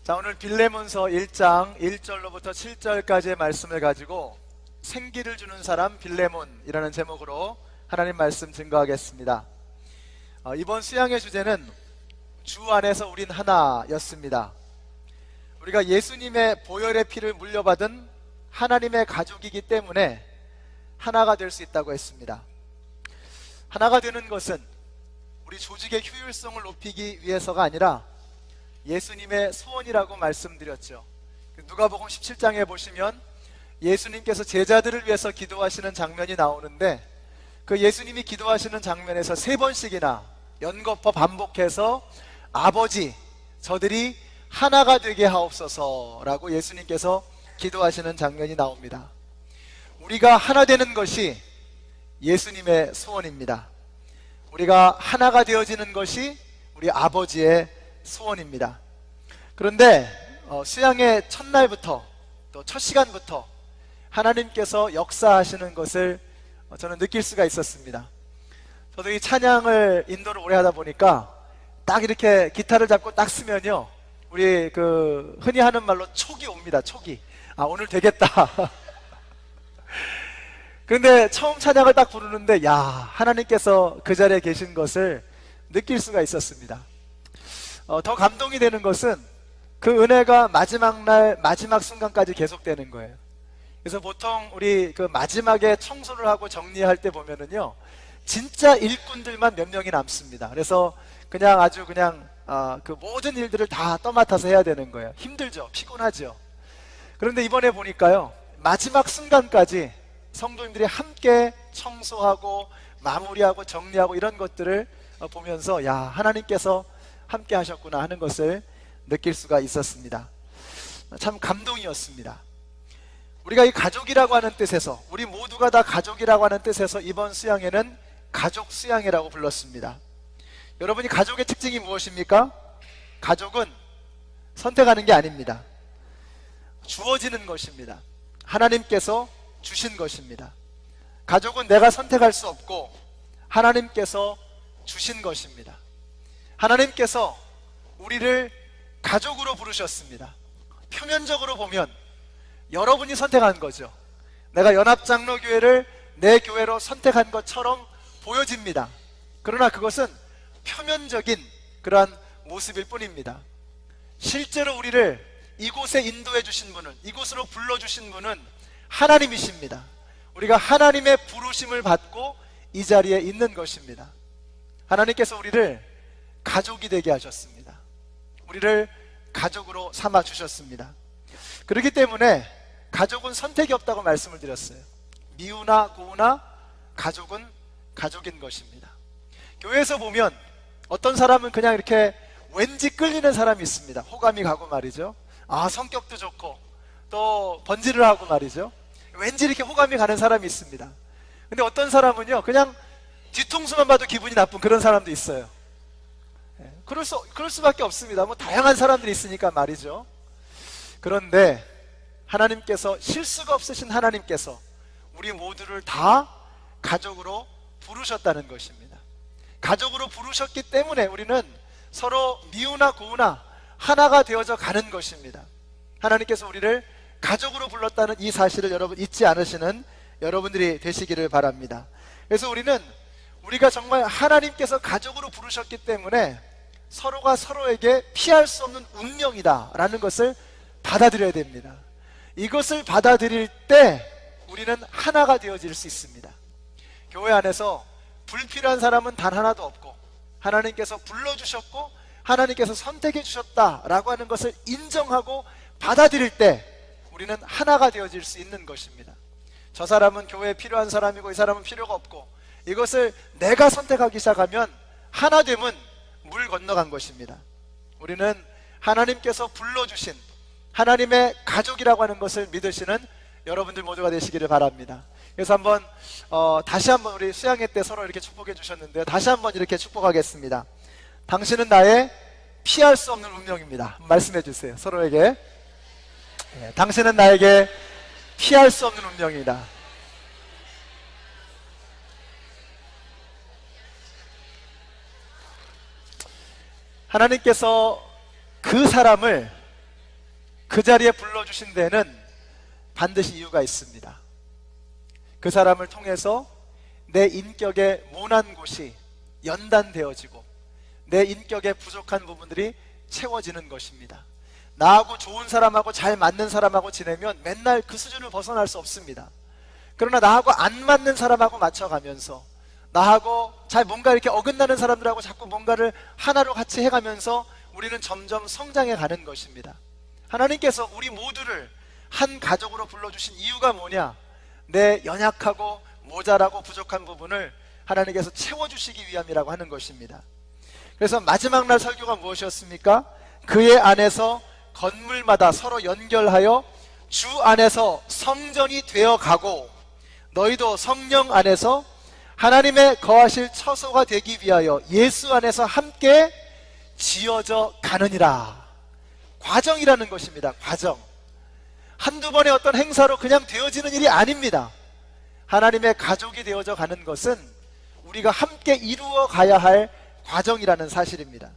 자, 오늘 빌레몬서 1장 1절로부터 7절까지의 말씀을 가지고 생기를 주는 사람 빌레몬이라는 제목으로 하나님 말씀 증거하겠습니다. 이번 수양의 주제는 주 안에서 우린 하나였습니다. 우리가 예수님의 보혈의 피를 물려받은 하나님의 가족이기 때문에 하나가 될 수 있다고 했습니다. 하나가 되는 것은 우리 조직의 효율성을 높이기 위해서가 아니라 예수님의 소원이라고 말씀드렸죠. 누가복음 17장에 보시면 예수님께서 제자들을 위해서 기도하시는 장면이 나오는데, 그 예수님이 기도하시는 장면에서 3번씩이나 연거푸 반복해서 아버지, 저들이 하나가 되게 하옵소서라고 예수님께서 기도하시는 장면이 나옵니다. 우리가 하나 되는 것이 예수님의 소원입니다. 우리가 하나가 되어지는 것이 우리 아버지의 소원입니다. 그런데 수양의 첫날부터 또 첫 시간부터 하나님께서 역사하시는 것을 저는 느낄 수가 있었습니다. 저도 이 찬양을 인도를 오래 하다 보니까 딱 이렇게 기타를 잡고 딱 쓰면요, 우리 흔히 하는 말로 촉이 옵니다. 촉이. 아, 오늘 되겠다. 그런데 처음 찬양을 딱 부르는데 하나님께서 그 자리에 계신 것을 느낄 수가 있었습니다. 더 감동이 되는 것은 그 은혜가 마지막 날 마지막 순간까지 계속되는 거예요. 그래서 보통 우리 마지막에 청소를 하고 정리할 때 보면은요, 진짜 일꾼들만 몇 명이 남습니다. 그래서 아주 그 모든 일들을 다 떠맡아서 해야 되는 거예요. 힘들죠. 피곤하죠. 그런데 이번에 보니까요, 마지막 순간까지 성도님들이 함께 청소하고 마무리하고 정리하고 이런 것들을 보면서 하나님께서 함께 하셨구나 하는 것을 느낄 수가 있었습니다. 참 감동이었습니다. 우리가 이 가족이라고 하는 뜻에서, 우리 모두가 다 가족이라고 하는 뜻에서 이번 수양회는 가족 수양회라고 불렀습니다. 여러분이 가족의 특징이 무엇입니까? 가족은 선택하는 게 아닙니다. 주어지는 것입니다. 하나님께서 주신 것입니다. 가족은 내가 선택할 수 없고 하나님께서 주신 것입니다. 하나님께서 우리를 가족으로 부르셨습니다. 표면적으로 보면 여러분이 선택한 거죠. 내가 연합장로교회를 내 교회로 선택한 것처럼 보여집니다. 그러나 그것은 표면적인 그러한 모습일 뿐입니다. 실제로 우리를 이곳에 인도해 주신 분은, 이곳으로 불러주신 분은 하나님이십니다. 우리가 하나님의 부르심을 받고 이 자리에 있는 것입니다. 하나님께서 우리를 가족이 되게 하셨습니다. 우리를 가족으로 삼아 주셨습니다. 그렇기 때문에 가족은 선택이 없다고 말씀을 드렸어요. 미우나 고우나 가족은 가족인 것입니다. 교회에서 보면 어떤 사람은 그냥 이렇게 왠지 끌리는 사람이 있습니다. 호감이 가고 말이죠. 성격도 좋고 또 번지를 하고 말이죠. 왠지 이렇게 호감이 가는 사람이 있습니다. 근데 어떤 사람은요, 그냥 뒤통수만 봐도 기분이 나쁜 그런 사람도 있어요. 그럴 수밖에 없습니다. 다양한 사람들이 있으니까 말이죠. 그런데 하나님께서, 실수가 없으신 하나님께서 우리 모두를 다 가족으로 부르셨다는 것입니다. 가족으로 부르셨기 때문에 우리는 서로 미우나 고우나 하나가 되어져 가는 것입니다. 하나님께서 우리를 가족으로 불렀다는 이 사실을 여러분 잊지 않으시는 여러분들이 되시기를 바랍니다. 그래서 우리가 정말 하나님께서 가족으로 부르셨기 때문에 서로가 서로에게 피할 수 없는 운명이다 라는 것을 받아들여야 됩니다. 이것을 받아들일 때 우리는 하나가 되어질 수 있습니다. 교회 안에서 불필요한 사람은 단 하나도 없고, 하나님께서 불러주셨고 하나님께서 선택해 주셨다라고 하는 것을 인정하고 받아들일 때 우리는 하나가 되어질 수 있는 것입니다. 저 사람은 교회에 필요한 사람이고 이 사람은 필요가 없고, 이것을 내가 선택하기 시작하면 하나됨은 물 건너간 것입니다. 우리는 하나님께서 불러주신 하나님의 가족이라고 하는 것을 믿으시는 여러분들 모두가 되시기를 바랍니다. 그래서 다시 한번 우리 수양회 때 서로 이렇게 축복해 주셨는데요, 다시 한번 이렇게 축복하겠습니다. 당신은 나의 피할 수 없는 운명입니다. 말씀해 주세요. 서로에게. 당신은 나에게 피할 수 없는 운명이다. 하나님께서 그 사람을 그 자리에 불러주신 데는 반드시 이유가 있습니다. 그 사람을 통해서 내 인격의 모난 곳이 연단되어지고 내 인격의 부족한 부분들이 채워지는 것입니다. 나하고 좋은 사람하고 잘 맞는 사람하고 지내면 맨날 그 수준을 벗어날 수 없습니다. 그러나 나하고 안 맞는 사람하고 맞춰가면서 나하고 잘 뭔가 이렇게 어긋나는 사람들하고 자꾸 뭔가를 하나로 같이 해가면서 우리는 점점 성장해 가는 것입니다. 하나님께서 우리 모두를 한 가족으로 불러주신 이유가 뭐냐? 내 연약하고 모자라고 부족한 부분을 하나님께서 채워주시기 위함이라고 하는 것입니다. 그래서 마지막 날 설교가 무엇이었습니까? 그의 안에서 건물마다 서로 연결하여 주 안에서 성전이 되어가고 너희도 성령 안에서 하나님의 거하실 처소가 되기 위하여 예수 안에서 함께 지어져 가느니라. 과정이라는 것입니다. 과정. 한두 번의 어떤 행사로 그냥 되어지는 일이 아닙니다. 하나님의 가족이 되어져 가는 것은 우리가 함께 이루어 가야 할 과정이라는 사실입니다.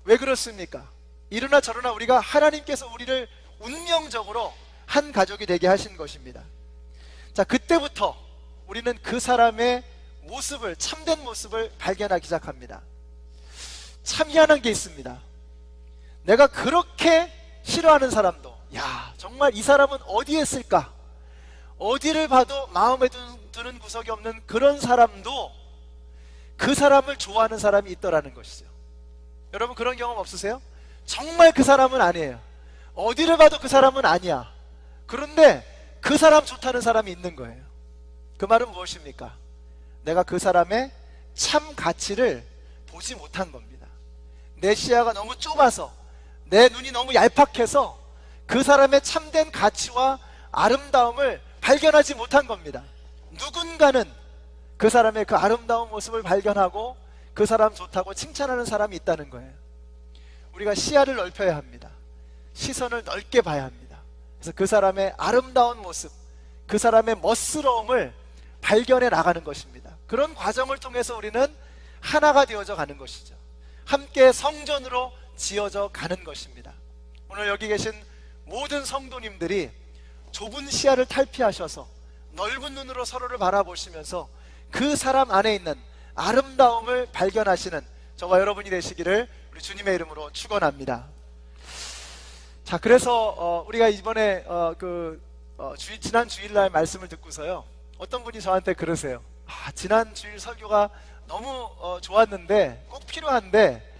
왜 그렇습니까? 이러나 저러나 우리가 하나님께서 우리를 운명적으로 한 가족이 되게 하신 것입니다. 자, 그때부터 우리는 그 사람의 모습을, 참된 모습을 발견하기 시작합니다. 참 희한한 게 있습니다. 내가 그렇게 싫어하는 사람도, 야, 정말 이 사람은 어디에 있을까? 어디를 봐도 마음에 드는 구석이 없는 그런 사람도 그 사람을 좋아하는 사람이 있더라는 것이죠. 여러분 그런 경험 없으세요? 정말 그 사람은 아니에요. 어디를 봐도 그 사람은 아니야. 그런데 그 사람 좋다는 사람이 있는 거예요. 그 말은 무엇입니까? 내가 그 사람의 참 가치를 보지 못한 겁니다. 내 시야가 너무 좁아서, 내 눈이 너무 얄팍해서 그 사람의 참된 가치와 아름다움을 발견하지 못한 겁니다. 누군가는 그 사람의 그 아름다운 모습을 발견하고 그 사람 좋다고 칭찬하는 사람이 있다는 거예요. 우리가 시야를 넓혀야 합니다. 시선을 넓게 봐야 합니다. 그래서 그 사람의 아름다운 모습, 그 사람의 멋스러움을 발견해 나가는 것입니다. 그런 과정을 통해서 우리는 하나가 되어져 가는 것이죠. 함께 성전으로 지어져 가는 것입니다. 오늘 여기 계신 모든 성도님들이 좁은 시야를 탈피하셔서 넓은 눈으로 서로를 바라보시면서 그 사람 안에 있는 아름다움을 발견하시는 저와 여러분이 되시기를 우리 주님의 이름으로 축원합니다. 자, 그래서 우리가 이번에 지난 주일날 말씀을 듣고서요, 어떤 분이 저한테 그러세요. 지난 주일 설교가 너무 좋았는데 꼭 필요한데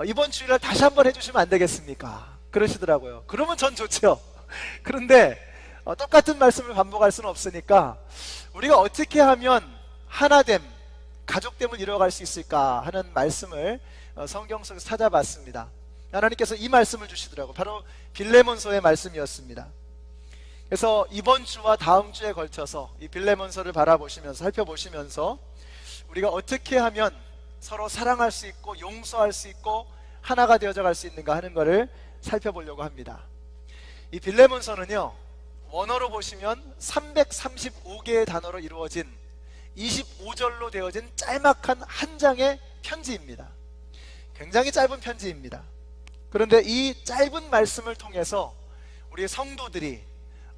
이번 주일날 다시 한번 해주시면 안 되겠습니까? 그러시더라고요. 그러면 전 좋죠. 그런데 똑같은 말씀을 반복할 수는 없으니까 우리가 어떻게 하면 하나됨, 가족됨을 이루어갈 수 있을까 하는 말씀을 성경 속에서 찾아봤습니다. 하나님께서 이 말씀을 주시더라고요. 바로 빌레몬서의 말씀이었습니다. 그래서 이번 주와 다음 주에 걸쳐서 이 빌레몬서를 바라보시면서, 살펴보시면서 우리가 어떻게 하면 서로 사랑할 수 있고 용서할 수 있고 하나가 되어져 갈 수 있는가 하는 것을 살펴보려고 합니다. 이 빌레몬서는요, 원어로 보시면 335개의 단어로 이루어진 25절로 되어진 짤막한 한 장의 편지입니다. 굉장히 짧은 편지입니다. 그런데 이 짧은 말씀을 통해서 우리 성도들이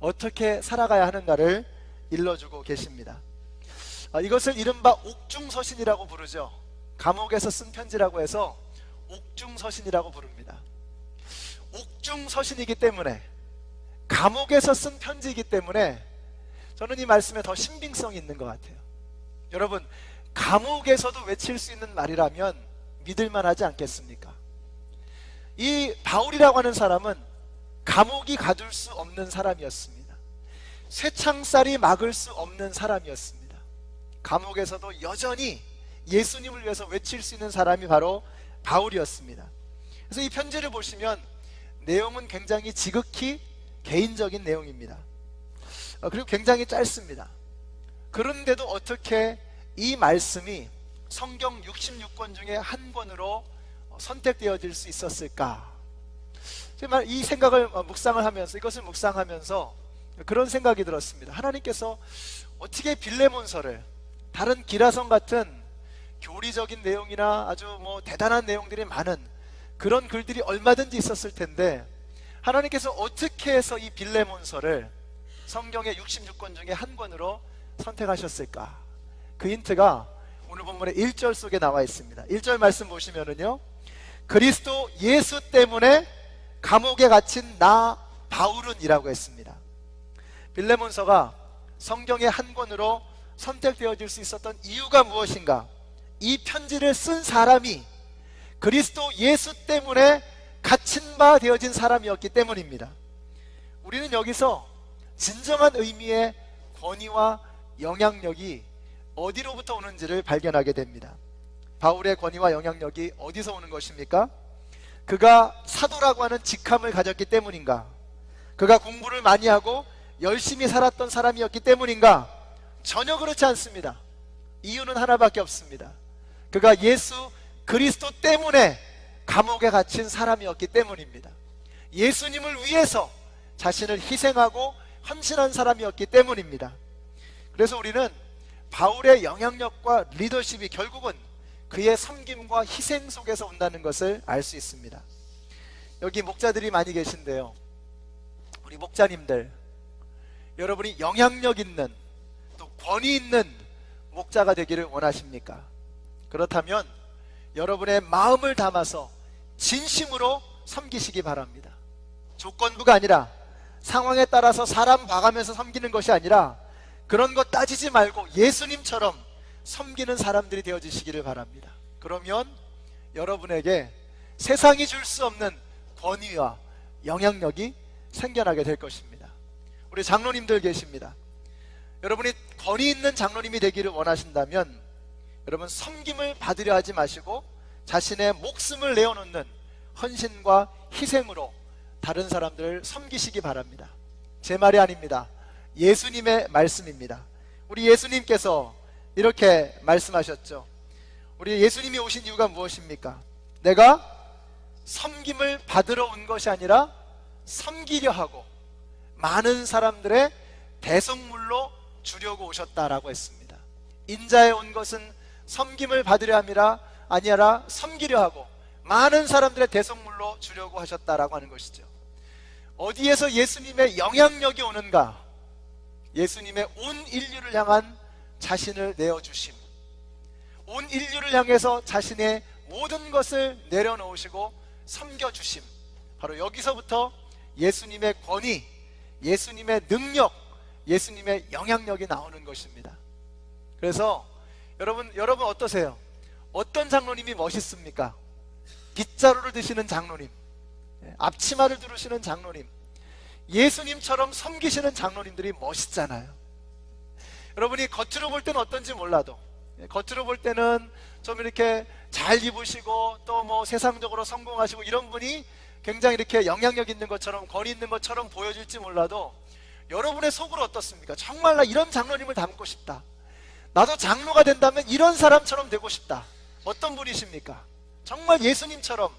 어떻게 살아가야 하는가를 일러주고 계십니다. 이것을 이른바 옥중서신이라고 부르죠. 감옥에서 쓴 편지라고 해서 옥중서신이라고 부릅니다. 옥중서신이기 때문에, 감옥에서 쓴 편지이기 때문에 저는 이 말씀에 더 신빙성이 있는 것 같아요. 여러분, 감옥에서도 외칠 수 있는 말이라면 믿을만하지 않겠습니까? 이 바울이라고 하는 사람은 감옥이 가둘 수 없는 사람이었습니다. 쇠창살이 막을 수 없는 사람이었습니다. 감옥에서도 여전히 예수님을 위해서 외칠 수 있는 사람이 바로 바울이었습니다. 그래서 이 편지를 보시면 내용은 굉장히 지극히 개인적인 내용입니다. 그리고 굉장히 짧습니다. 그런데도 어떻게 이 말씀이 성경 66권 중에 한 권으로 선택되어질 수 있었을까? 정말 이 생각을 묵상을 하면서, 이것을 묵상하면서 그런 생각이 들었습니다. 하나님께서 어떻게 빌레몬서를, 다른 기라성 같은 교리적인 내용이나 아주 대단한 내용들이 많은 그런 글들이 얼마든지 있었을 텐데 하나님께서 어떻게 해서 이 빌레몬서를 성경의 66권 중에 한 권으로 선택하셨을까? 그 힌트가 오늘 본문의 1절 속에 나와 있습니다. 1절 말씀 보시면은요, 그리스도 예수 때문에 감옥에 갇힌 나 바울은 이라고 했습니다. 빌레몬서가 성경의 한 권으로 선택되어질 수 있었던 이유가 무엇인가? 이 편지를 쓴 사람이 그리스도 예수 때문에 갇힌 바 되어진 사람이었기 때문입니다. 우리는 여기서 진정한 의미의 권위와 영향력이 어디로부터 오는지를 발견하게 됩니다. 바울의 권위와 영향력이 어디서 오는 것입니까? 그가 사도라고 하는 직함을 가졌기 때문인가? 그가 공부를 많이 하고 열심히 살았던 사람이었기 때문인가? 전혀 그렇지 않습니다. 이유는 하나밖에 없습니다. 그가 예수 그리스도 때문에 감옥에 갇힌 사람이었기 때문입니다. 예수님을 위해서 자신을 희생하고 헌신한 사람이었기 때문입니다. 그래서 우리는 바울의 영향력과 리더십이 결국은 그의 섬김과 희생 속에서 온다는 것을 알 수 있습니다. 여기 목자들이 많이 계신데요, 우리 목자님들, 여러분이 영향력 있는 또 권위 있는 목자가 되기를 원하십니까? 그렇다면 여러분의 마음을 담아서 진심으로 섬기시기 바랍니다. 조건부가 아니라, 상황에 따라서 사람 봐가면서 섬기는 것이 아니라, 그런 거 따지지 말고 예수님처럼 섬기는 사람들이 되어주시기를 바랍니다. 그러면 여러분에게 세상이 줄 수 없는 권위와 영향력이 생겨나게 될 것입니다. 우리 장로님들 계십니다. 여러분이 권위 있는 장로님이 되기를 원하신다면 여러분 섬김을 받으려 하지 마시고 자신의 목숨을 내어놓는 헌신과 희생으로 다른 사람들을 섬기시기 바랍니다. 제 말이 아닙니다. 예수님의 말씀입니다. 우리 예수님께서 이렇게 말씀하셨죠. 우리 예수님이 오신 이유가 무엇입니까? 내가 섬김을 받으러 온 것이 아니라 섬기려 하고 많은 사람들의 대속물로 주려고 오셨다라고 했습니다. 인자에 온 것은 섬김을 받으려 함이라 아니라 섬기려 하고 많은 사람들의 대속물로 주려고 하셨다라고 하는 것이죠. 어디에서 예수님의 영향력이 오는가? 예수님의 온 인류를 향한 자신을 내어주심, 온 인류를 향해서 자신의 모든 것을 내려놓으시고 섬겨주심, 바로 여기서부터 예수님의 권위, 예수님의 능력, 예수님의 영향력이 나오는 것입니다. 그래서 여러분 어떠세요? 어떤 장로님이 멋있습니까? 빗자루를 드시는 장로님, 앞치마를 두르시는 장로님, 예수님처럼 섬기시는 장로님들이 멋있잖아요. 여러분이 겉으로 볼 때는 어떤지 몰라도, 겉으로 볼 때는 좀 이렇게 잘 입으시고 또 뭐 세상적으로 성공하시고 이런 분이 굉장히 이렇게 영향력 있는 것처럼 권위 있는 것처럼 보여질지 몰라도 여러분의 속으로 어떻습니까? 정말 나 이런 장로님을 닮고 싶다, 나도 장로가 된다면 이런 사람처럼 되고 싶다. 어떤 분이십니까? 정말 예수님처럼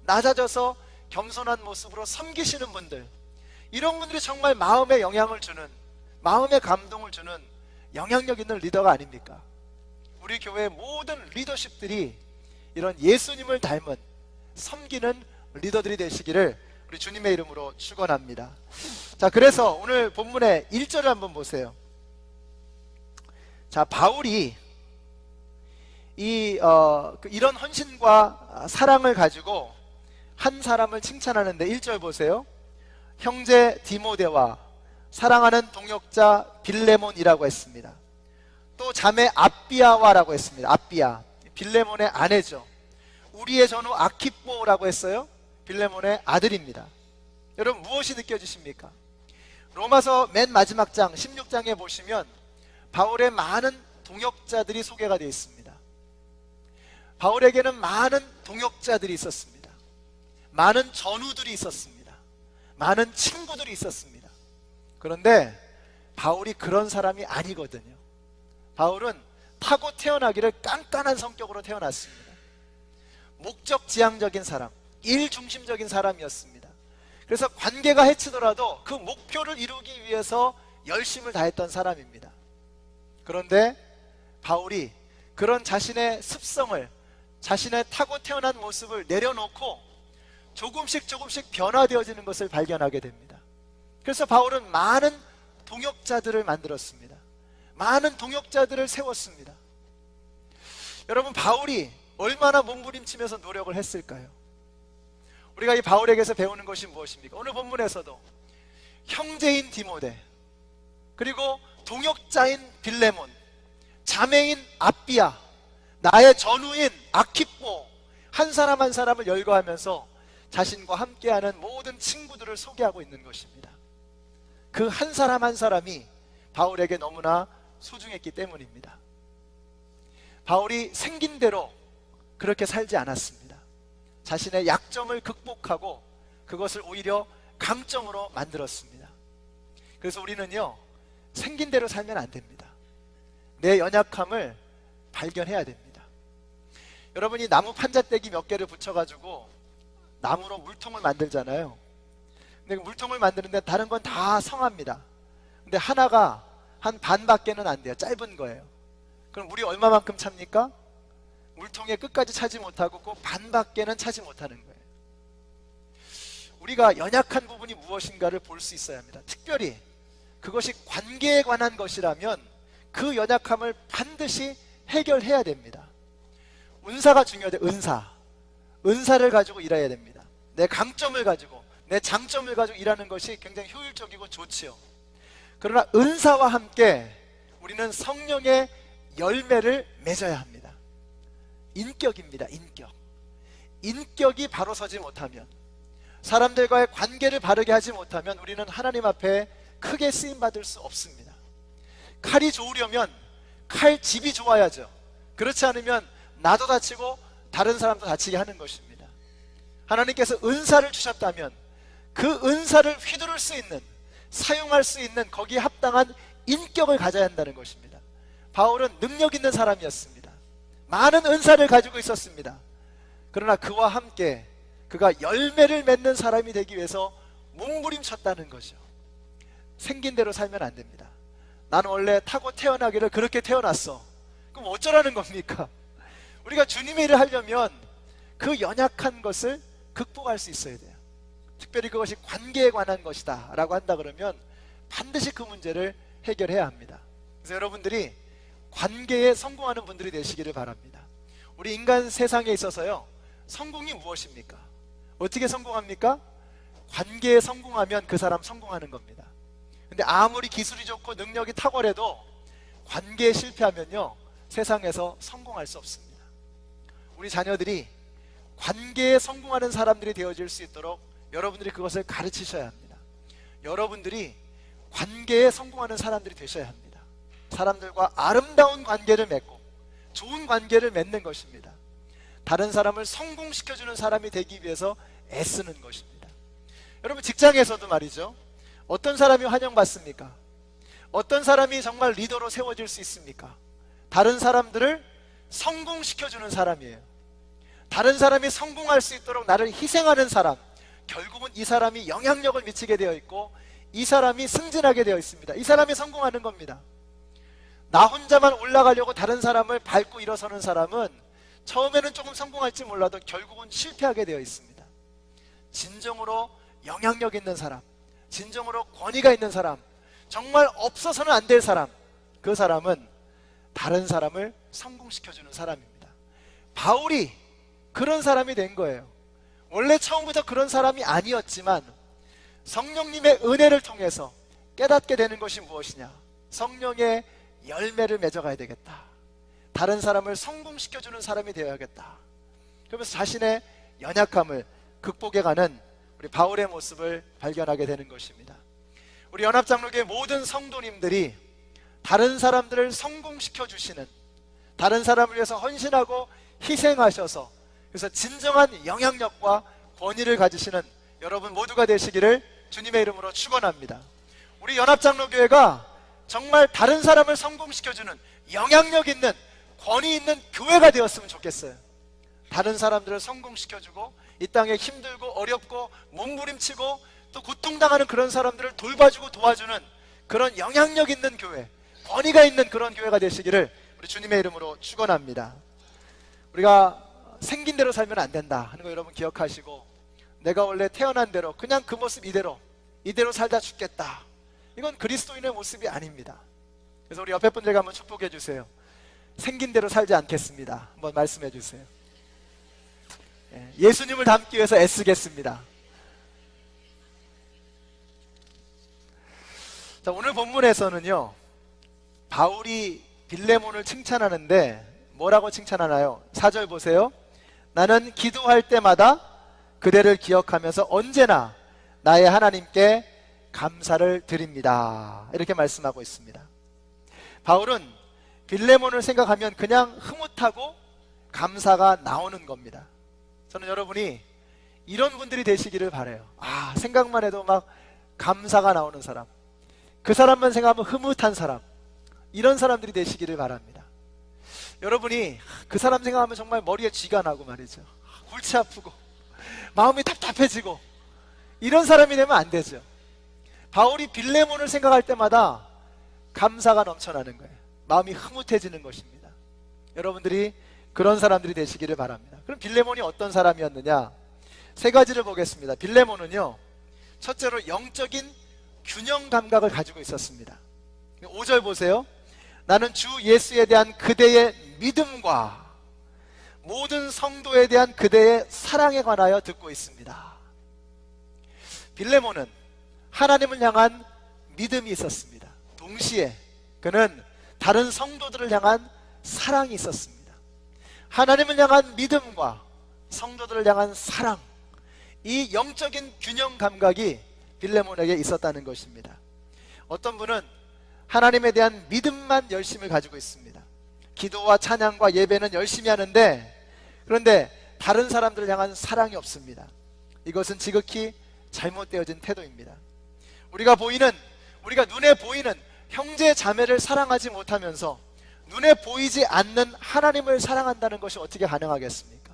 낮아져서 겸손한 모습으로 섬기시는 분들, 이런 분들이 정말 마음에 영향을 주는, 마음에 감동을 주는 영향력 있는 리더가 아닙니까? 우리 교회의 모든 리더십들이 이런 예수님을 닮은 섬기는 리더들이 되시기를 우리 주님의 이름으로 축원합니다. 자, 그래서 오늘 본문의 1절을 한번 보세요. 자, 바울이 이런 헌신과 사랑을 가지고 한 사람을 칭찬하는데 1절 보세요. 형제 디모데와 사랑하는 동역자 빌레몬이라고 했습니다. 또 자매 아비아와라고 했습니다. 아비아, 빌레몬의 아내죠. 우리의 전우 아키뽀라고 했어요. 빌레몬의 아들입니다. 여러분 무엇이 느껴지십니까? 로마서 맨 마지막 장 16장에 보시면 바울의 많은 동역자들이 소개가 되어 있습니다. 바울에게는 많은 동역자들이 있었습니다. 많은 전우들이 있었습니다. 많은 친구들이 있었습니다. 그런데 바울이 그런 사람이 아니거든요. 바울은 타고 태어나기를 깐깐한 성격으로 태어났습니다. 목적지향적인 사람, 일중심적인 사람이었습니다. 그래서 관계가 해치더라도 그 목표를 이루기 위해서 열심을 다했던 사람입니다. 그런데 바울이 그런 자신의 습성을, 자신의 타고 태어난 모습을 내려놓고 조금씩 변화되어지는 것을 발견하게 됩니다. 그래서 바울은 많은 동역자들을 만들었습니다. 많은 동역자들을 세웠습니다. 여러분, 바울이 얼마나 몸부림치면서 노력을 했을까요? 우리가 이 바울에게서 배우는 것이 무엇입니까? 오늘 본문에서도 형제인 디모데, 그리고 동역자인 빌레몬, 자매인 아비야, 나의 전우인 아키포, 한 사람 한 사람을 열거하면서 자신과 함께하는 모든 친구들을 소개하고 있는 것입니다. 그 한 사람 한 사람이 바울에게 너무나 소중했기 때문입니다. 바울이 생긴 대로 그렇게 살지 않았습니다. 자신의 약점을 극복하고 그것을 오히려 강점으로 만들었습니다. 그래서 우리는요, 생긴 대로 살면 안 됩니다. 내 연약함을 발견해야 됩니다. 여러분이 나무 판자떼기 몇 개를 붙여가지고 나무로 물통을 만들잖아요. 근데 그 물통을 만드는데 다른 건 다 성합니다. 근데 하나가 한 반밖에는 안 돼요. 짧은 거예요. 그럼 물이 얼마만큼 찹니까? 물통의 끝까지 차지 못하고 그 반밖에는 차지 못하는 거예요. 우리가 연약한 부분이 무엇인가를 볼 수 있어야 합니다. 특별히 그것이 관계에 관한 것이라면 그 연약함을 반드시 해결해야 됩니다. 은사가 중요하죠. 은사를 가지고 일해야 됩니다. 내 강점을 가지고, 내 장점을 가지고 일하는 것이 굉장히 효율적이고 좋지요. 그러나 은사와 함께 우리는 성령의 열매를 맺어야 합니다. 인격입니다. 인격이 바로 서지 못하면, 사람들과의 관계를 바르게 하지 못하면 우리는 하나님 앞에 크게 쓰임받을 수 없습니다. 칼이 좋으려면 칼집이 좋아야죠. 그렇지 않으면 나도 다치고 다른 사람도 다치게 하는 것입니다. 하나님께서 은사를 주셨다면 그 은사를 휘두를 수 있는, 사용할 수 있는 거기에 합당한 인격을 가져야 한다는 것입니다. 바울은 능력 있는 사람이었습니다. 많은 은사를 가지고 있었습니다. 그러나 그와 함께 그가 열매를 맺는 사람이 되기 위해서 몸부림쳤다는 거죠. 생긴 대로 살면 안 됩니다. 나는 원래 타고 태어나기를 그렇게 태어났어. 그럼 어쩌라는 겁니까? 우리가 주님의 일을 하려면 그 연약한 것을 극복할 수 있어야 돼요. 특별히 그것이 관계에 관한 것이다 라고 한다 그러면 반드시 그 문제를 해결해야 합니다. 그래서 여러분들이 관계에 성공하는 분들이 되시기를 바랍니다. 우리 인간 세상에 있어서요, 성공이 무엇입니까? 어떻게 성공합니까? 관계에 성공하면 그 사람 성공하는 겁니다. 근데 아무리 기술이 좋고 능력이 탁월해도 관계에 실패하면요, 세상에서 성공할 수 없습니다. 우리 자녀들이 관계에 성공하는 사람들이 되어질 수 있도록 여러분들이 그것을 가르치셔야 합니다. 여러분들이 관계에 성공하는 사람들이 되셔야 합니다. 사람들과 아름다운 관계를 맺고 좋은 관계를 맺는 것입니다. 다른 사람을 성공시켜주는 사람이 되기 위해서 애쓰는 것입니다. 여러분, 직장에서도 말이죠, 어떤 사람이 환영받습니까? 어떤 사람이 정말 리더로 세워질 수 있습니까? 다른 사람들을 성공시켜주는 사람이에요. 다른 사람이 성공할 수 있도록 나를 희생하는 사람, 결국은 이 사람이 영향력을 미치게 되어 있고 이 사람이 승진하게 되어 있습니다. 이 사람이 성공하는 겁니다. 나 혼자만 올라가려고 다른 사람을 밟고 일어서는 사람은 처음에는 조금 성공할지 몰라도 결국은 실패하게 되어 있습니다. 진정으로 영향력 있는 사람, 진정으로 권위가 있는 사람, 정말 없어서는 안 될 사람, 그 사람은 다른 사람을 성공시켜주는 사람입니다. 바울이 그런 사람이 된 거예요. 원래 처음부터 그런 사람이 아니었지만 성령님의 은혜를 통해서 깨닫게 되는 것이 무엇이냐? 성령의 열매를 맺어가야 되겠다. 다른 사람을 성공시켜주는 사람이 되어야겠다. 그러면서 자신의 연약함을 극복해가는 우리 바울의 모습을 발견하게 되는 것입니다. 우리 연합장로교회 모든 성도님들이 다른 사람들을 성공시켜주시는, 다른 사람을 위해서 헌신하고 희생하셔서 그래서 진정한 영향력과 권위를 가지시는 여러분 모두가 되시기를 주님의 이름으로 축원합니다. 우리 연합장로교회가 정말 다른 사람을 성공시켜주는 영향력 있는, 권위 있는 교회가 되었으면 좋겠어요. 다른 사람들을 성공시켜주고 이 땅에 힘들고 어렵고 몸부림치고 또 고통당하는 그런 사람들을 돌봐주고 도와주는 그런 영향력 있는 교회, 권위가 있는 그런 교회가 되시기를 우리 주님의 이름으로 축원합니다. 우리가 생긴 대로 살면 안 된다 하는 거 여러분 기억하시고, 내가 원래 태어난 대로 그냥 그 모습 이대로 살다 죽겠다. 이건 그리스도인의 모습이 아닙니다. 그래서 우리 옆에 분들과 한번 축복해 주세요. 생긴 대로 살지 않겠습니다. 한번 말씀해 주세요. 예수님을 닮기 위해서 애쓰겠습니다. 자, 오늘 본문에서는요, 바울이 빌레몬을 칭찬하는데 뭐라고 칭찬하나요? 4절 보세요. 나는 기도할 때마다 그대를 기억하면서 언제나 나의 하나님께 감사를 드립니다. 이렇게 말씀하고 있습니다. 바울은 빌레몬을 생각하면 그냥 흐뭇하고 감사가 나오는 겁니다. 저는 여러분이 이런 분들이 되시기를 바라요. 생각만 해도 막 감사가 나오는 사람, 그 사람만 생각하면 흐뭇한 사람, 이런 사람들이 되시기를 바랍니다. 여러분이 그 사람 생각하면 정말 머리에 쥐가 나고 말이죠. 골치 아프고 마음이 답답해지고 이런 사람이 되면 안 되죠. 바울이 빌레몬을 생각할 때마다 감사가 넘쳐나는 거예요. 마음이 흐뭇해지는 것입니다. 여러분들이 그런 사람들이 되시기를 바랍니다. 그럼 빌레몬이 어떤 사람이었느냐? 세 가지를 보겠습니다. 빌레몬은요, 첫째로 영적인 균형 감각을 가지고 있었습니다. 5절 보세요. 나는 주 예수에 대한 그대의 믿음과 모든 성도에 대한 그대의 사랑에 관하여 듣고 있습니다. 빌레몬은 하나님을 향한 믿음이 있었습니다. 동시에 그는 다른 성도들을 향한 사랑이 있었습니다. 하나님을 향한 믿음과 성도들을 향한 사랑, 이 영적인 균형 감각이 빌레몬에게 있었다는 것입니다. 어떤 분은 하나님에 대한 믿음만 열심을 가지고 있습니다. 기도와 찬양과 예배는 열심히 하는데, 그런데 다른 사람들을 향한 사랑이 없습니다. 이것은 지극히 잘못되어진 태도입니다. 우리가 눈에 보이는 형제 자매를 사랑하지 못하면서 눈에 보이지 않는 하나님을 사랑한다는 것이 어떻게 가능하겠습니까?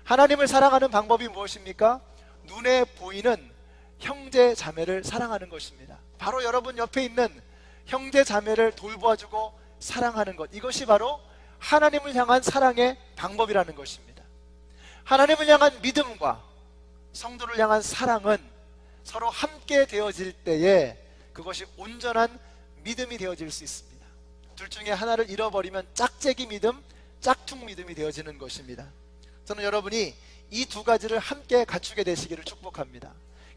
하나님을 사랑하는 방법이 무엇입니까? 눈에 보이는 형제 자매를 사랑하는 것입니다. 바로 여러분 옆에 있는 형제 자매를 돌보아주고 사랑하는 것, 이것이 바로 하나님을 향한 사랑의 방법이라는 것입니다. 하나님을 향한 믿음과 성도를 향한 사랑은 서로 함께 되어질 때에 그것이 온전한 믿음이 되어질 수 있습니다. 둘 중에 하나를 잃어버리면 짝재기 믿음, 짝퉁 믿음이 되어지는 것입니다. 저는 여러분이 이 두 가지를 함께 갖추게 되시기를 축복합니다.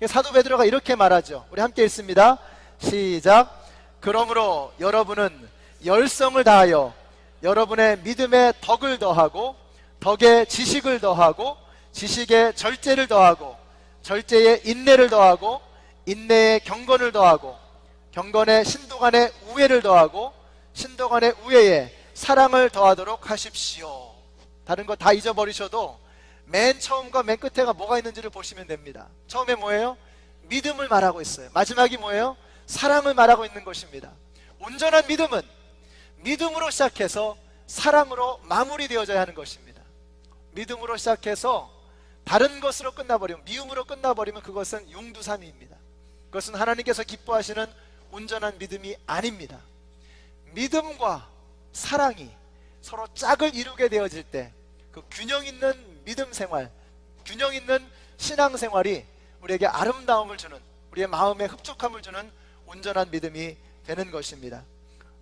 사도 베드로가 이렇게 말하죠. 우리 함께 읽습니다. 시작. 그러므로 여러분은 열성을 다하여 여러분의 믿음에 덕을 더하고 덕에 지식을 더하고 지식에 절제를 더하고 절제에 인내를 더하고 인내에 경건을 더하고 경건에 신도 간의 우애를 더하고 신도 간의 우애에 사랑을 더하도록 하십시오. 다른 거 다 잊어버리셔도 맨 처음과 맨 끝에가 뭐가 있는지를 보시면 됩니다. 처음에 뭐예요? 믿음을 말하고 있어요. 마지막이 뭐예요? 사랑을 말하고 있는 것입니다. 온전한 믿음은 믿음으로 시작해서 사랑으로 마무리되어져야 하는 것입니다. 믿음으로 시작해서 다른 것으로 끝나버리면, 미움으로 끝나버리면 그것은 용두사미입니다. 그것은 하나님께서 기뻐하시는 온전한 믿음이 아닙니다. 믿음과 사랑이 서로 짝을 이루게 되어질 때 그 균형 있는 믿음 생활, 균형 있는 신앙 생활이 우리에게 아름다움을 주는, 우리의 마음에 흡족함을 주는 온전한 믿음이 되는 것입니다.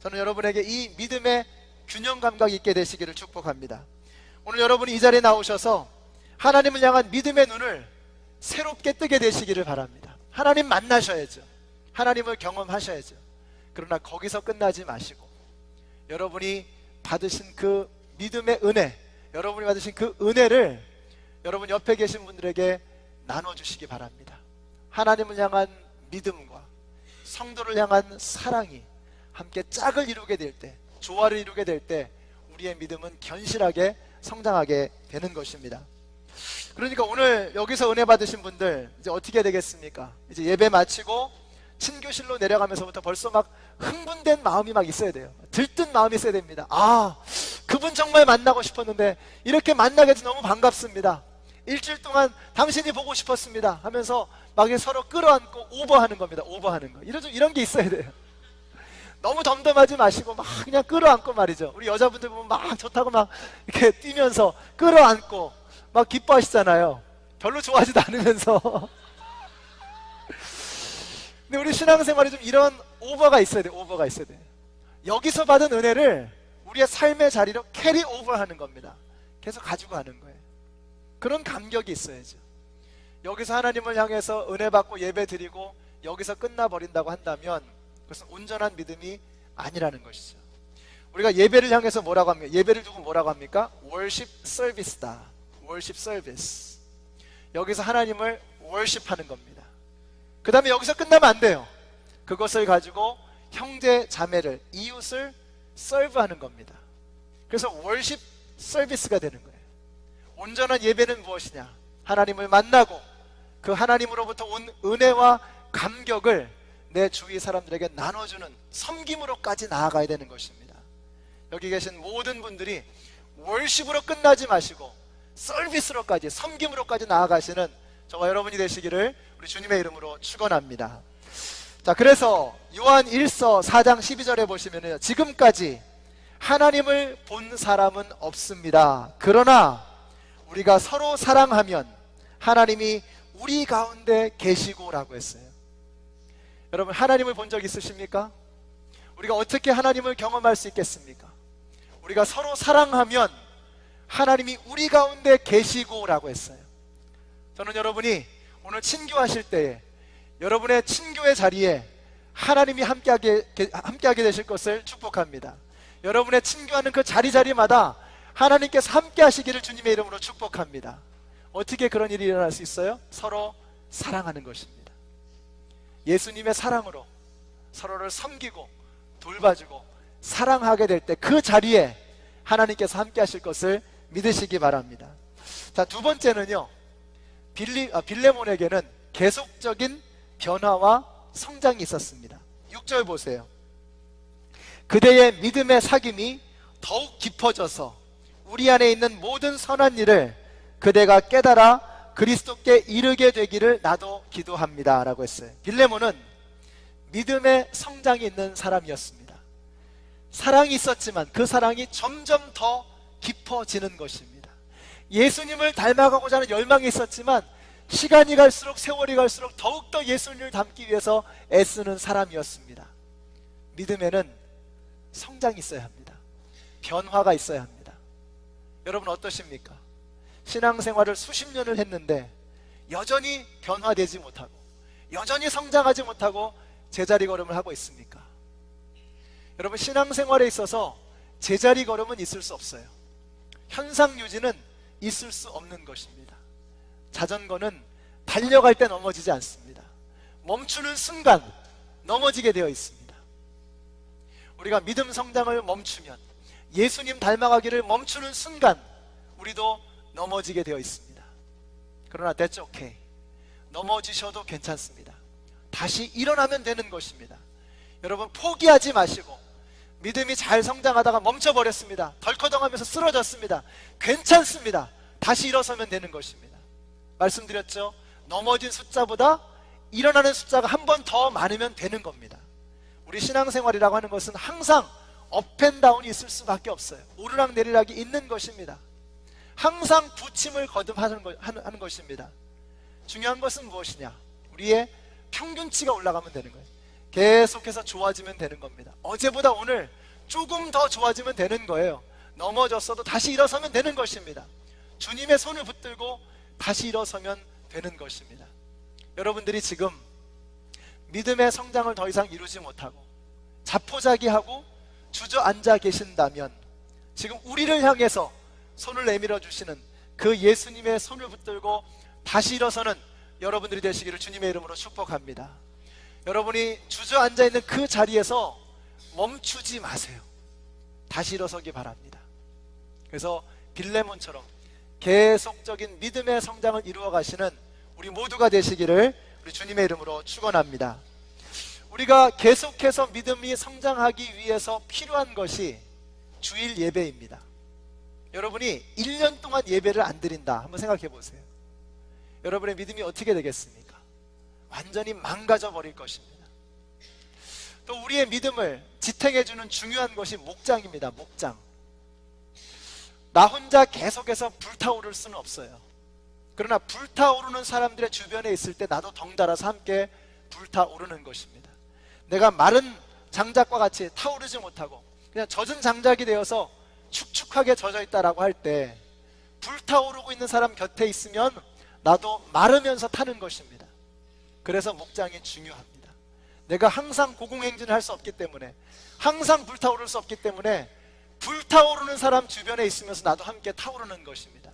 저는 여러분에게 이 믿음의 균형 감각이 있게 되시기를 축복합니다. 오늘 여러분이 이 자리에 나오셔서 하나님을 향한 믿음의 눈을 새롭게 뜨게 되시기를 바랍니다. 하나님 만나셔야죠. 하나님을 경험하셔야죠. 그러나 거기서 끝나지 마시고 여러분이 받으신 그 믿음의 은혜, 여러분이 받으신 그 은혜를 여러분 옆에 계신 분들에게 나눠주시기 바랍니다. 하나님을 향한 믿음과 성도를 향한 사랑이 함께 짝을 이루게 될 때, 조화를 이루게 될 때 우리의 믿음은 견실하게 성장하게 되는 것입니다. 그러니까 오늘 여기서 은혜 받으신 분들 이제 어떻게 되겠습니까? 이제 예배 마치고 친교실로 내려가면서부터 벌써 막 흥분된 마음이 막 있어야 돼요. 들뜬 마음이 있어야 됩니다. 그분 정말 만나고 싶었는데 이렇게 만나게 돼서 너무 반갑습니다. 일주일 동안 당신이 보고 싶었습니다 하면서 막 서로 끌어안고 오버하는 겁니다. 오버하는 거. 이런 게 있어야 돼요. 너무 덤덤하지 마시고 막 그냥 끌어안고 말이죠. 우리 여자분들 보면 막 좋다고 막 이렇게 뛰면서 끌어안고 막 기뻐하시잖아요. 별로 좋아하지도 않으면서. 근데 우리 신앙생활에 좀 이런 오버가 있어야 돼. 오버가 있어야 돼. 여기서 받은 은혜를 우리의 삶의 자리로 캐리 오버하는 겁니다. 계속 가지고 가는 거예요. 그런 감격이 있어야죠. 여기서 하나님을 향해서 은혜 받고 예배 드리고 여기서 끝나버린다고 한다면 그것은 온전한 믿음이 아니라는 것이죠. 우리가 예배를 향해서 뭐라고 합니까? 예배를 두고 뭐라고 합니까? worship service다. worship service. 여기서 하나님을 worship하는 겁니다. 그 다음에 여기서 끝나면 안 돼요. 그것을 가지고 형제 자매를, 이웃을 serve하는 겁니다. 그래서 worship service가 되는 거예요. 온전한 예배는 무엇이냐? 하나님을 만나고 그 하나님으로부터 온 은혜와 감격을 내 주위 사람들에게 나눠주는 섬김으로까지 나아가야 되는 것입니다. 여기 계신 모든 분들이 월십으로 끝나지 마시고 서비스로까지, 섬김으로까지 나아가시는 저와 여러분이 되시기를 우리 주님의 이름으로 축원합니다. 자, 그래서 요한 1서 4장 12절에 보시면요, 지금까지 하나님을 본 사람은 없습니다. 그러나 우리가 서로 사랑하면 하나님이 우리 가운데 계시고 라고 했어요. 여러분, 하나님을 본 적 있으십니까? 우리가 어떻게 하나님을 경험할 수 있겠습니까? 우리가 서로 사랑하면 하나님이 우리 가운데 계시고 라고 했어요. 저는 여러분이 오늘 친교하실 때에 여러분의 친교의 자리에 하나님이 함께하게 되실 것을 축복합니다. 여러분의 친교하는 그 자리마다 하나님께서 함께 하시기를 주님의 이름으로 축복합니다. 어떻게 그런 일이 일어날 수 있어요? 서로 사랑하는 것입니다. 예수님의 사랑으로 서로를 섬기고 돌봐주고 사랑하게 될 때 그 자리에 하나님께서 함께 하실 것을 믿으시기 바랍니다. 자, 두 번째는요, 빌레몬에게는 계속적인 변화와 성장이 있었습니다. 6절 보세요. 그대의 믿음의 사귐이 더욱 깊어져서 우리 안에 있는 모든 선한 일을 그대가 깨달아 그리스도께 이르게 되기를 나도 기도합니다 라고 했어요. 빌레몬은 믿음의 성장이 있는 사람이었습니다. 사랑이 있었지만 그 사랑이 점점 더 깊어지는 것입니다. 예수님을 닮아가고자 하는 열망이 있었지만 시간이 갈수록, 세월이 갈수록 더욱더 예수님을 닮기 위해서 애쓰는 사람이었습니다. 믿음에는 성장이 있어야 합니다. 변화가 있어야 합니다. 여러분 어떠십니까? 신앙생활을 수십 년을 했는데 여전히 변화되지 못하고 여전히 성장하지 못하고 제자리 걸음을 하고 있습니까? 여러분, 신앙생활에 있어서 제자리 걸음은 있을 수 없어요. 현상 유지는 있을 수 없는 것입니다. 자전거는 달려갈 때 넘어지지 않습니다. 멈추는 순간 넘어지게 되어 있습니다. 우리가 믿음 성장을 멈추면, 예수님 닮아가기를 멈추는 순간 우리도 넘어지게 되어 있습니다. 그러나 that's okay. 넘어지셔도 괜찮습니다. 다시 일어나면 되는 것입니다. 여러분, 포기하지 마시고, 믿음이 잘 성장하다가 멈춰버렸습니다. 덜커덩하면서 쓰러졌습니다. 괜찮습니다. 다시 일어서면 되는 것입니다. 말씀드렸죠? 넘어진 숫자보다 일어나는 숫자가 한 번 더 많으면 되는 겁니다. 우리 신앙생활이라고 하는 것은 항상 업앤다운이 있을 수밖에 없어요. 오르락내리락이 있는 것입니다. 항상 부침을 거듭하는 것입니다. 중요한 것은 무엇이냐? 우리의 평균치가 올라가면 되는 거예요. 계속해서 좋아지면 되는 겁니다. 어제보다 오늘 조금 더 좋아지면 되는 거예요. 넘어졌어도 다시 일어서면 되는 것입니다. 주님의 손을 붙들고 다시 일어서면 되는 것입니다. 여러분들이 지금 믿음의 성장을 더 이상 이루지 못하고 자포자기하고 주저앉아 계신다면 지금 우리를 향해서 손을 내밀어 주시는 그 예수님의 손을 붙들고 다시 일어서는 여러분들이 되시기를 주님의 이름으로 축복합니다. 여러분이 주저앉아 있는 그 자리에서 멈추지 마세요. 다시 일어서기 바랍니다. 그래서 빌레몬처럼 계속적인 믿음의 성장을 이루어 가시는 우리 모두가 되시기를 우리 주님의 이름으로 축원합니다. 우리가 계속해서 믿음이 성장하기 위해서 필요한 것이 주일 예배입니다. 여러분이 1년 동안 예배를 안 드린다, 한번 생각해 보세요. 여러분의 믿음이 어떻게 되겠습니까? 완전히 망가져 버릴 것입니다. 또 우리의 믿음을 지탱해주는 중요한 것이 목장입니다. 목장. 나 혼자 계속해서 불타오를 수는 없어요. 그러나 불타오르는 사람들의 주변에 있을 때 나도 덩달아서 함께 불타오르는 것입니다. 내가 마른 장작과 같이 타오르지 못하고 그냥 젖은 장작이 되어서 축축하게 젖어 있다라고 할 때 불타오르고 있는 사람 곁에 있으면 나도 마르면서 타는 것입니다. 그래서 목장이 중요합니다. 내가 항상 고공행진을 할 수 없기 때문에, 항상 불타오를 수 없기 때문에 불타오르는 사람 주변에 있으면서 나도 함께 타오르는 것입니다.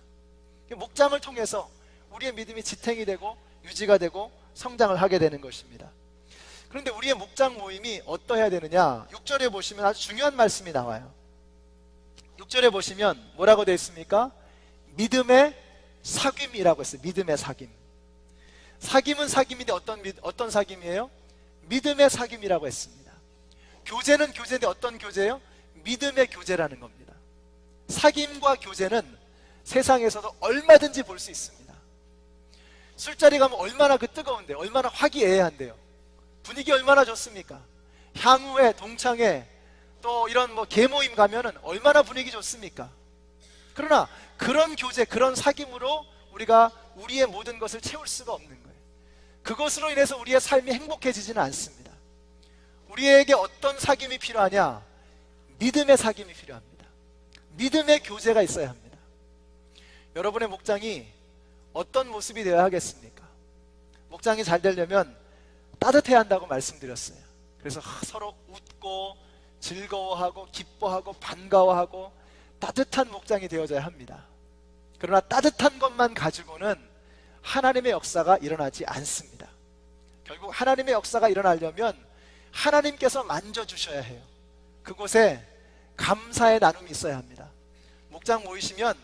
목장을 통해서 우리의 믿음이 지탱이 되고 유지가 되고 성장을 하게 되는 것입니다. 그런데 우리의 목장 모임이 어떠해야 되느냐? 6절에 보시면 아주 중요한 말씀이 나와요. 6절에 보시면 뭐라고 되어 있습니까? 믿음의 사귐이라고 했어요. 믿음의 사귐. 사귐은 사귐인데 어떤 사귐이에요? 믿음의 사귐이라고 했습니다. 교제는 교제인데 어떤 교제예요? 믿음의 교제라는 겁니다. 사귐과 교제는 세상에서도 얼마든지 볼 수 있습니다. 술자리 가면 얼마나 그 뜨거운데, 얼마나 화기애애한데요. 분위기 얼마나 좋습니까? 향후에, 동창회, 또 이런 계모임 가면은 얼마나 분위기 좋습니까? 그러나 그런 교제, 그런 사귐으로 우리가 우리의 모든 것을 채울 수가 없는 거예요. 그것으로 인해서 우리의 삶이 행복해지지는 않습니다. 우리에게 어떤 사귐이 필요하냐? 믿음의 사귐이 필요합니다. 믿음의 교제가 있어야 합니다. 여러분의 목장이 어떤 모습이 되어야 하겠습니까? 목장이 잘 되려면 따뜻해야 한다고 말씀드렸어요. 그래서 서로 웃고 즐거워하고 기뻐하고 반가워하고 따뜻한 목장이 되어져야 합니다. 그러나 따뜻한 것만 가지고는 하나님의 역사가 일어나지 않습니다. 결국 하나님의 역사가 일어나려면 하나님께서 만져주셔야 해요. 그곳에 감사의 나눔이 있어야 합니다. 목장 모이시면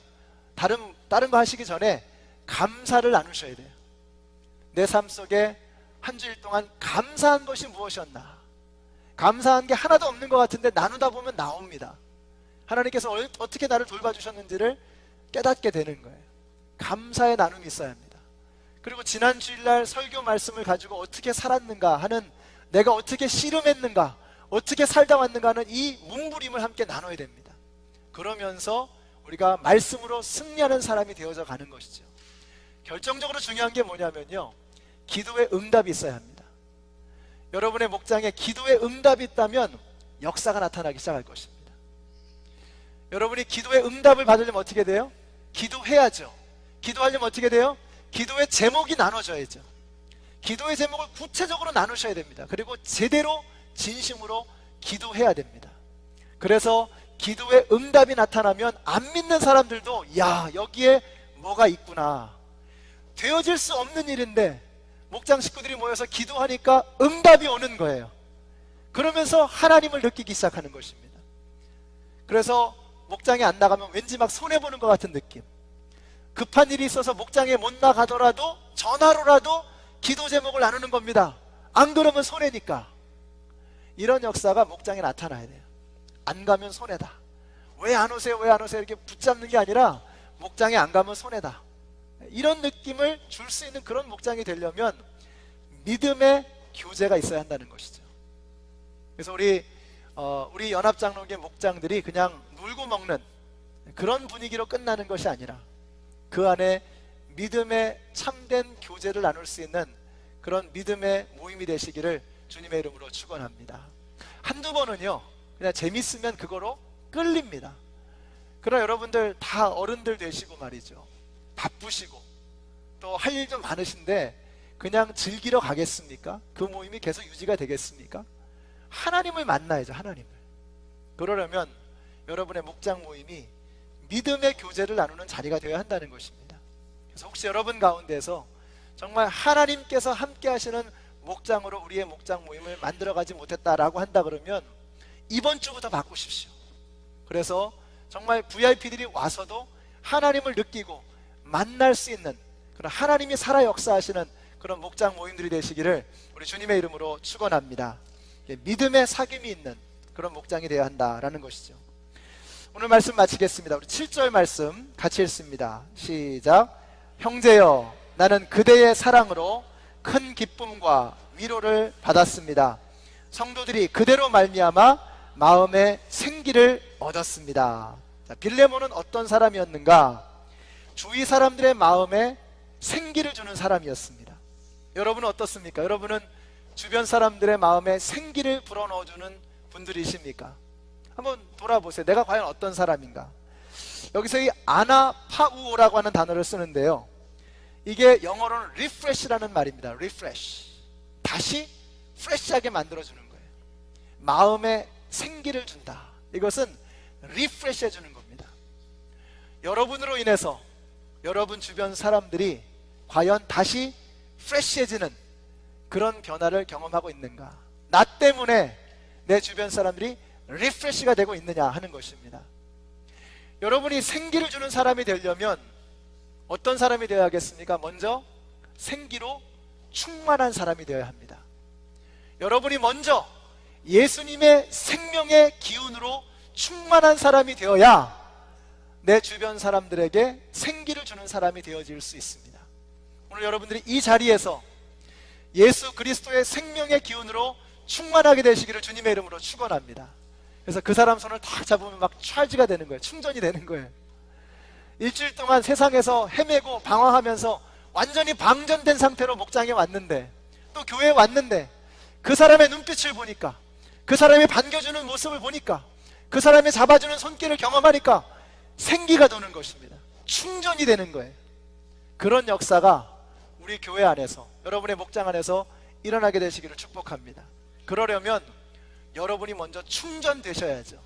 다른 거 하시기 전에 감사를 나누셔야 돼요. 내 삶 속에 한 주일 동안 감사한 것이 무엇이었나? 감사한 게 하나도 없는 것 같은데 나누다 보면 나옵니다. 하나님께서 어떻게 나를 돌봐주셨는지를 깨닫게 되는 거예요. 감사의 나눔이 있어야 합니다. 그리고 지난 주일날 설교 말씀을 가지고 어떻게 살았는가 하는, 내가 어떻게 씨름했는가, 어떻게 살다 왔는가 하는 이 몸부림을 함께 나눠야 됩니다. 그러면서 우리가 말씀으로 승리하는 사람이 되어져 가는 것이죠. 결정적으로 중요한 게 뭐냐면요, 기도의 응답이 있어야 합니다. 여러분의 목장에 기도의 응답이 있다면 역사가 나타나기 시작할 것입니다. 여러분이 기도의 응답을 받으려면 어떻게 돼요? 기도해야죠. 기도하려면 어떻게 돼요? 기도의 제목이 나눠져야죠. 기도의 제목을 구체적으로 나누셔야 됩니다. 그리고 제대로 진심으로 기도해야 됩니다. 그래서 기도의 응답이 나타나면 안 믿는 사람들도 야, 여기에 뭐가 있구나, 되어질 수 없는 일인데 목장 식구들이 모여서 기도하니까 응답이 오는 거예요. 그러면서 하나님을 느끼기 시작하는 것입니다. 그래서 목장에 안 나가면 왠지 막 손해보는 것 같은 느낌, 급한 일이 있어서 목장에 못 나가더라도 전화로라도 기도 제목을 나누는 겁니다. 안 그러면 손해니까. 이런 역사가 목장에 나타나야 돼요. 안 가면 손해다, 왜 안 오세요, 왜 안 오세요 이렇게 붙잡는 게 아니라 목장에 안 가면 손해다, 이런 느낌을 줄 수 있는 그런 목장이 되려면 믿음의 교제가 있어야 한다는 것이죠. 그래서 우리 연합장로계 목장들이 그냥 놀고 먹는 그런 분위기로 끝나는 것이 아니라 그 안에 믿음의 참된 교제를 나눌 수 있는 그런 믿음의 모임이 되시기를 주님의 이름으로 축원합니다. 한두 번은요 그냥 재밌으면 그거로 끌립니다. 그러나 여러분들 다 어른들 되시고 말이죠, 바쁘시고 또 할 일 좀 많으신데 그냥 즐기러 가겠습니까? 그 모임이 계속 유지가 되겠습니까? 하나님을 만나야죠. 하나님을. 그러려면 여러분의 목장 모임이 믿음의 교제를 나누는 자리가 되어야 한다는 것입니다. 그래서 혹시 여러분 가운데서 정말 하나님께서 함께 하시는 목장으로 우리의 목장 모임을 만들어가지 못했다라고 한다 그러면 이번 주부터 바꾸십시오. 그래서 정말 VIP들이 와서도 하나님을 느끼고 만날 수 있는 그런 하나님이 살아 역사하시는 그런 목장 모임들이 되시기를 우리 주님의 이름으로 축원합니다. 믿음의 사귐이 있는 그런 목장이 되어야 한다라는 것이죠. 오늘 말씀 마치겠습니다. 우리 7절 말씀 같이 읽습니다. 시작. 형제여, 나는 그대의 사랑으로 큰 기쁨과 위로를 받았습니다. 성도들이 그대로 말미암아 마음의 생기를 얻었습니다. 자, 빌레몬은 어떤 사람이었는가? 주위 사람들의 마음에 생기를 주는 사람이었습니다. 여러분은 어떻습니까? 여러분은 주변 사람들의 마음에 생기를 불어넣어주는 분들이십니까? 한번 돌아보세요. 내가 과연 어떤 사람인가? 여기서 이 아나파우오라고 하는 단어를 쓰는데요, 이게 영어로는 refresh라는 말입니다. refresh, 다시 프레시하게 만들어주는 거예요. 마음에 생기를 준다. 이것은 refresh 해주는 겁니다. 여러분으로 인해서 여러분 주변 사람들이 과연 다시 프레시해지는 그런 변화를 경험하고 있는가? 나 때문에 내 주변 사람들이 리프레시가 되고 있느냐 하는 것입니다. 여러분이 생기를 주는 사람이 되려면 어떤 사람이 되어야겠습니까? 먼저 생기로 충만한 사람이 되어야 합니다. 여러분이 먼저 예수님의 생명의 기운으로 충만한 사람이 되어야 내 주변 사람들에게 생기를 주는 사람이 되어질 수 있습니다. 오늘 여러분들이 이 자리에서 예수 그리스도의 생명의 기운으로 충만하게 되시기를 주님의 이름으로 축원합니다. 그래서 그 사람 손을 딱 잡으면 막 찰지가 되는 거예요. 충전이 되는 거예요. 일주일 동안 세상에서 헤매고 방황하면서 완전히 방전된 상태로 목장에 왔는데, 또 교회에 왔는데 그 사람의 눈빛을 보니까, 그 사람이 반겨주는 모습을 보니까, 그 사람이 잡아주는 손길을 경험하니까 생기가 도는 것입니다. 충전이 되는 거예요. 그런 역사가 우리 교회 안에서, 여러분의 목장 안에서 일어나게 되시기를 축복합니다. 그러려면 여러분이 먼저 충전되셔야죠.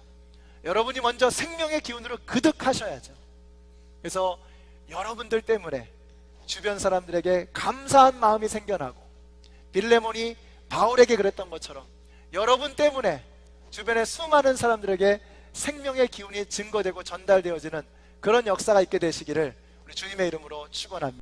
여러분이 먼저 생명의 기운으로 그득하셔야죠. 그래서 여러분들 때문에 주변 사람들에게 감사한 마음이 생겨나고, 빌레몬이 바울에게 그랬던 것처럼 여러분 때문에 주변의 수많은 사람들에게 생명의 기운이 증거되고 전달되어지는 그런 역사가 있게 되시기를 우리 주님의 이름으로 축원합니다.